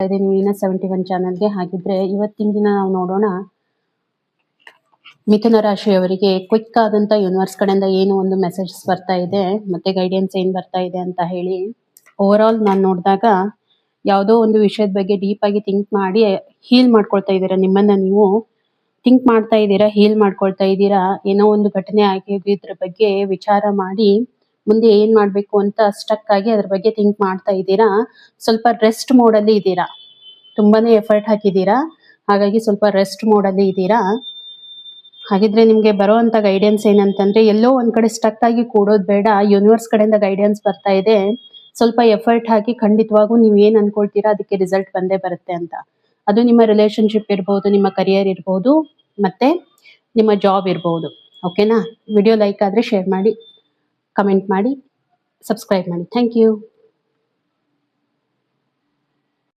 ನೀವು ಇನ್ನ 71 ಚಾನಲ್ಗೆ. ಹಾಗಿದ್ರೆ ಇವತ್ತಿನ ದಿನ ನಾವು ನೋಡೋಣ ಮಿಥುನ ರಾಶಿಯವರಿಗೆ ಕ್ವಿಕ್ ಆದಂತ ಯೂನಿವರ್ಸ್ ಕಡೆಯಿಂದ ಏನು ಒಂದು ಮೆಸೇಜಸ್ ಬರ್ತಾ ಇದೆ ಮತ್ತೆ ಗೈಡೆನ್ಸ್ ಏನ್ ಬರ್ತಾ ಇದೆ ಅಂತ ಹೇಳಿ. ಓವರ್ ಆಲ್ ನಾನು ನೋಡಿದಾಗ ಯಾವುದೋ ಒಂದು ವಿಷಯದ ಬಗ್ಗೆ ಡೀಪ್ ಆಗಿ ಥಿಂಕ್ ಮಾಡಿ ಹೀಲ್ ಮಾಡ್ಕೊಳ್ತಾ ಇದ್ದೀರಾ. ನಿಮ್ಮನ್ನ ನೀವು ಥಿಂಕ್ ಮಾಡ್ತಾ ಇದ್ದೀರಾ, ಹೀಲ್ ಮಾಡ್ಕೊಳ್ತಾ ಇದ್ದೀರಾ. ಏನೋ ಒಂದು ಘಟನೆ ಆಗಿದ್ರ ಬಗ್ಗೆ ವಿಚಾರ ಮಾಡಿ ಮುಂದೆ ಏನ್ ಮಾಡ್ಬೇಕು ಅಂತ ಸ್ಟಕ್ ಆಗಿ ಅದ್ರ ಬಗ್ಗೆ ಥಿಂಕ್ ಮಾಡ್ತಾ ಇದ್ದೀರಾ. ಸ್ವಲ್ಪ ರೆಸ್ಟ್ ಮೋಡಲ್ಲಿ ಇದ್ದೀರಾ, ತುಂಬಾನೇ ಎಫರ್ಟ್ ಹಾಕಿದ್ದೀರಾ, ಹಾಗಾಗಿ ಸ್ವಲ್ಪ ರೆಸ್ಟ್ ಮೋಡಲ್ಲಿ ಇದ್ದೀರಾ. ಹಾಗಿದ್ರೆ ನಿಮ್ಗೆ ಬರುವಂತ ಗೈಡೆನ್ಸ್ ಏನಂತಂದ್ರೆ, ಎಲ್ಲೋ ಒಂದ್ ಕಡೆ ಸ್ಟಕ್ ಆಗಿ ಕೂಡೋದ್ ಬೇಡ, ಯೂನಿವರ್ಸ್ ಕಡೆಯಿಂದ ಗೈಡೆನ್ಸ್ ಬರ್ತಾ ಇದೆ. ಸ್ವಲ್ಪ ಎಫರ್ಟ್ ಹಾಕಿ ಖಂಡಿತವಾಗೂ ನೀವು ಏನ್ ಅನ್ಕೊಳ್ತೀರಾ ಅದಕ್ಕೆ ರಿಸಲ್ಟ್ ಬಂದೇ ಬರುತ್ತೆ ಅಂತ. ಅದು ನಿಮ್ಮ ರಿಲೇಶನ್ಶಿಪ್ ಇರ್ಬೋದು, ನಿಮ್ಮ ಕರಿಯರ್ ಇರ್ಬೋದು, ಮತ್ತೆ ನಿಮ್ಮ ಜಾಬ್ ಇರ್ಬೋದು. ಓಕೆನಾ? ವಿಡಿಯೋ ಲೈಕ್ ಆದ್ರೆ ಶೇರ್ ಮಾಡಿ, ಕಮೆಂಟ್ ಮಾಡಿ, ಸಬ್ಸ್ಕ್ರೈಬ್ ಮಾಡಿ. Thank you.